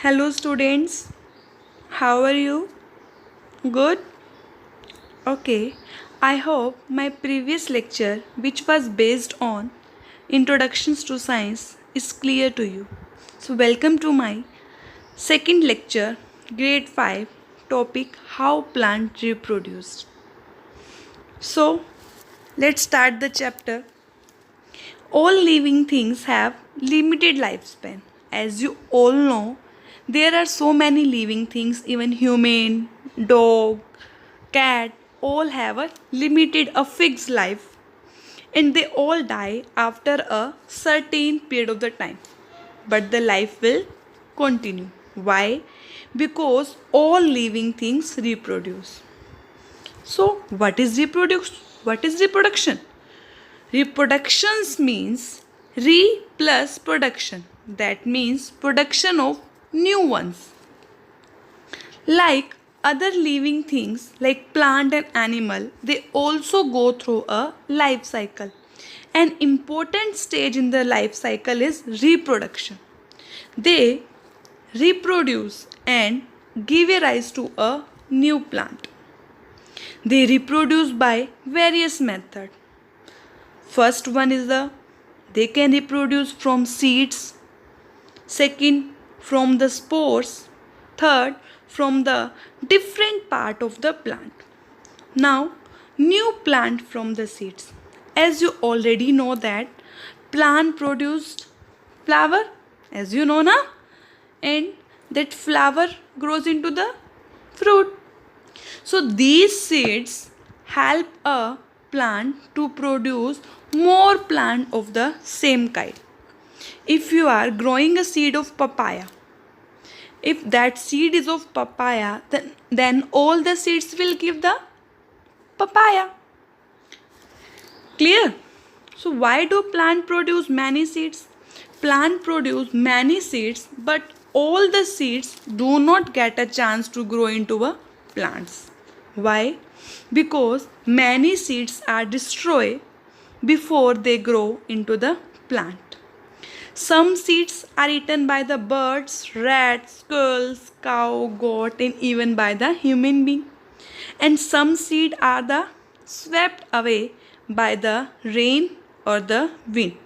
Hello, students. How are you? Good? Okay. I hope my previous lecture, which was based on Introductions to Science, is clear to you. So, welcome to my second lecture, Grade 5, topic How Plants Reproduce. So, let's start the chapter. All living things have limited lifespan. As you all know, there are so many living things, even human, dog, cat, all have a limited, a fixed life, and they all die after a certain period of the time. But the life will continue. Why? Because all living things reproduce. So, what is reproduce? What is reproduction? Reproductions means re plus production. That means production of new ones. Like other living things like plant and animal, they also go through a life cycle. An important stage in the life cycle is reproduction. They reproduce and give a rise to a new plant. They reproduce by various methods. First one is they can reproduce from seeds. Second, from the spores. Third, from the different part of the plant. Now, new plant from the seeds. As you already know that plant produced flower, as you know now, and that flower grows into the fruit. So these seeds help a plant to produce more plant of the same kind. If you are growing a seed of papaya, if that seed is of papaya, then all the seeds will give the papaya. Clear? So why do plant produce many seeds? Plant produce many seeds, but all the seeds do not get a chance to grow into a plants. Why? Because many seeds are destroyed before they grow into the plant. Some seeds are eaten by the birds, rats, squirrels, cow, goat, and even by the human being. And some seeds are swept away by the rain or the wind.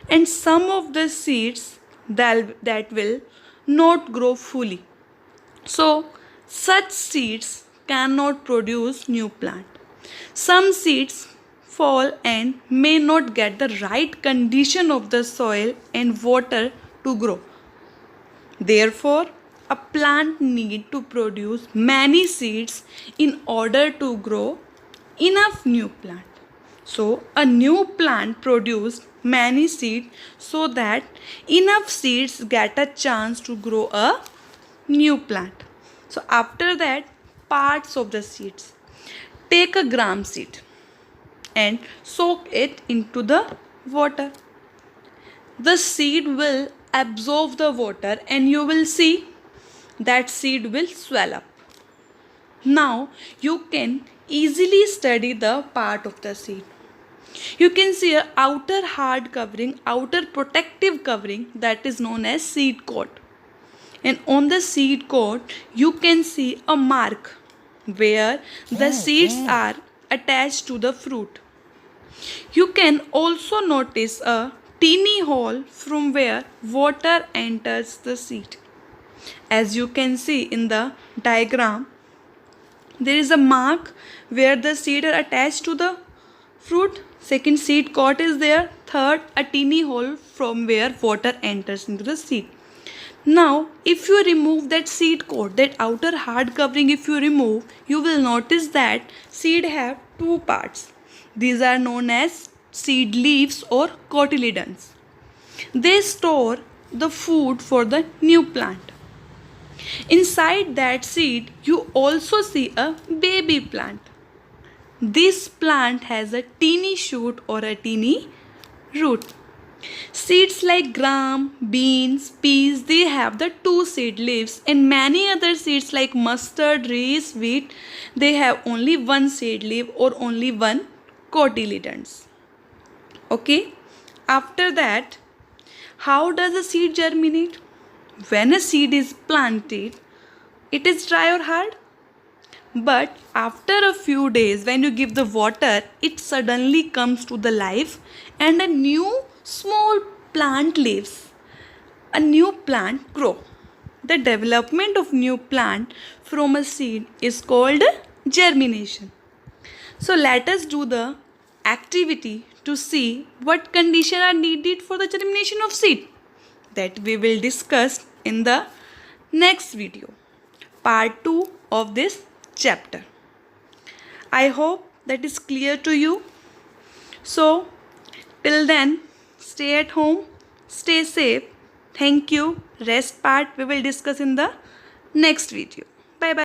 And some of the seeds that will not grow fully. So, such seeds cannot produce new plant. Some seeds fall and may not get the right condition of the soil and water to grow. Therefore, a plant need to produce many seeds in order to grow enough new plant. So, a new plant produced many seeds so that enough seeds get a chance to grow a new plant. So, after that, parts of the seeds. Take a gram seed and soak it into the water. The seed will absorb the water and you will see that seed will swell up. Now you can easily study the part of the seed. You can see a outer hard covering, outer protective covering, that is known as seed coat. And on the seed coat you can see a mark where the seeds are attached to the fruit. You can also notice a teeny hole from where water enters the seed. As you can see in the diagram, there is a mark where the seed are attached to the fruit. Second, seed coat is there. Third, a teeny hole from where water enters into the seed. Now, if you remove that seed coat, that outer hard covering, if you remove, you will notice that seed have two parts. These are known as seed leaves or cotyledons. They store the food for the new plant. Inside that seed, you also see a baby plant. This plant has a teeny shoot or a teeny root. Seeds like gram, beans, peas, they have the two seed leaves, and many other seeds like mustard, rice, wheat, they have only one seed leaf or only one cotyledons. Okay, after that, how does a seed germinate? when a seed is planted, it is dry or hard. But after a few days, when you give the water, it suddenly comes to the life and a new small plant lives. A new plant grow. The development of new plant from a seed is called germination. So let us do the activity to see what conditions are needed for the germination of seed. That we will discuss in the next video, part 2 of this chapter. I hope that is clear to you. So till then, stay at home, stay safe. Thank you. Rest part we will discuss in the next video.